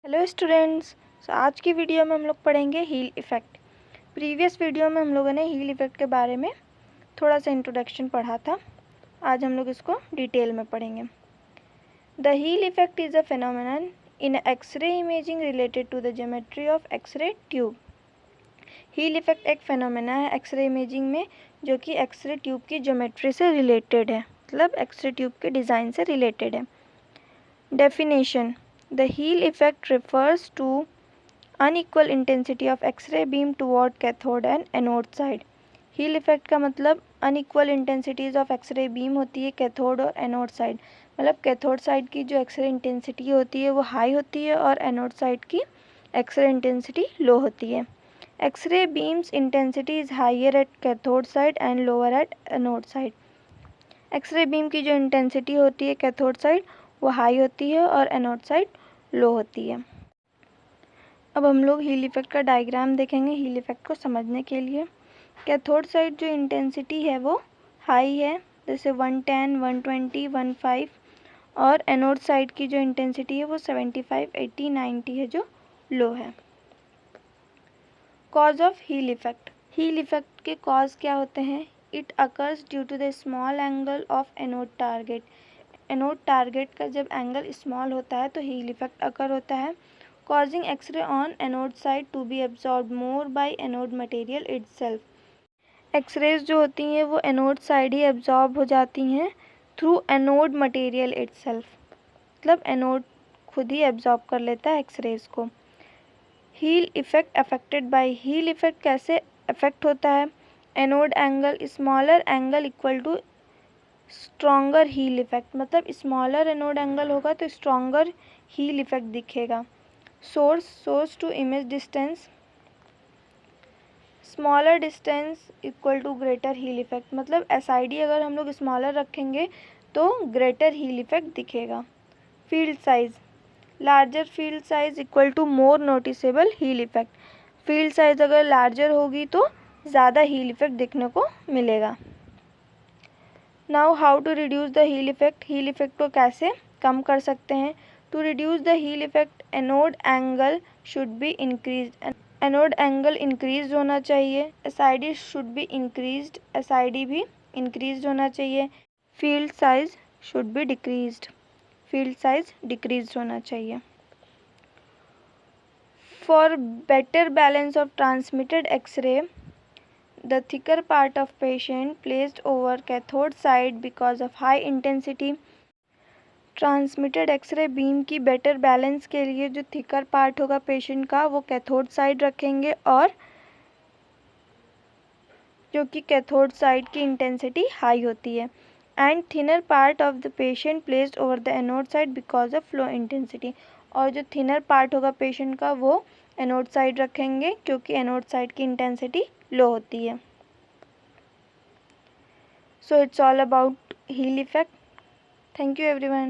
Hello students. आज की video में हम लोग पढ़ेंगे हील इफ़ेक्ट। प्रीवियस वीडियो में हम लोगों ने हील इफ़ेक्ट के बारे में थोड़ा सा इंट्रोडक्शन पढ़ा था। आज हम लोग इसको डिटेल में पढ़ेंगे। The heel effect is a phenomenon in X-ray imaging related to the geometry of X-ray tube. Heel effect एक फेनोमेना है एक्सरे इमेजिंग में जो कि एक्सरे ट्यूब की ज्योमेट्री से रिलेटेड है, मतलब एक्सरे ट्यूब के डिज़ाइन से रिलेटेड है। Definition: The Heal effect refers to unequal intensity of X-ray beam toward cathode and anode side. Heal effect का मतलब unequal intensities of X-ray beam होती है कैथोड और एनोड साइड। मतलब कैथोड साइड की जो एक्सरे इंटेंसिटी होती है वो हाई होती है और एनोड साइड की एक्सरे इंटेंसिटी लो होती है। X-ray beams intensity is higher at cathode side and lower at anode side. X-ray beam की जो इंटेंसिटी होती है कैथोड साइड वो हाई होती है और एनोड साइड लो होती है। अब हम लोग हील इफ़ेक्ट का डायग्राम देखेंगे हील इफ़ेक्ट को समझने के लिए। कैथोड साइड जो इंटेंसिटी है वो हाई है, जैसे 110, 120, 15, और एनोड साइड की जो इंटेंसिटी है वो 75, 80, 90 है जो लो है। Cause of heel effect: heel effect के कॉज क्या होते हैं? It occurs due to the small angle of anode target. Anode target का जब एंगल स्मॉल होता है तो हील इफ़ेक्ट अकर होता है। Causing X-ray on anode side to be absorb more by anode material itself. X-rays जो होती हैं वो एनोड साइड ही एब्जॉर्ब हो जाती हैं थ्रू एनोड मटेरियल इटसेल्फ, मतलब एनोड खुद ही एब्जॉर्ब कर लेता है एक्सरेज को। Heel effect affected by: heel effect कैसे अफेक्ट होता है? Anode angle smaller angle equal to stronger heel effect, मतलब स्मॉलर एनोड एंगल होगा तो स्ट्रॉन्गर हील इफ़ेक्ट दिखेगा। Source to image distance, smaller distance equal to greater heel effect, मतलब SID अगर हम लोग स्मॉलर रखेंगे तो ग्रेटर हील इफ़ेक्ट दिखेगा। Field size: larger field size equal to more noticeable heel effect. Field size अगर larger होगी तो ज़्यादा हील इफ़ेक्ट दिखने को मिलेगा। Now how to reduce the heel effect. Heel effect को कैसे कम कर सकते हैं? To reduce the heel effect anode angle should be increase. Anode angle increase होना चाहिए। SID should be increased, SID भी इंक्रीज होना चाहिए। Field size should be decreased, field size decrease होना चाहिए। For better balance of transmitted X-ray, the thicker part of patient placed over cathode side because of high intensity। Transmitted X-ray beam की better balance के लिए जो thicker part होगा patient का वो cathode side रखेंगे और जो कि कैथोड साइड की इंटेंसिटी हाई होती है। And thinner part of the patient placed over the anode side because of low intensity. और जो थिनर पार्ट होगा पेशेंट का वो एनोड साइड रखेंगे क्योंकि एनोड साइड की इंटेंसिटी लो होती है। So it's all about Heal effect. Thank you everyone.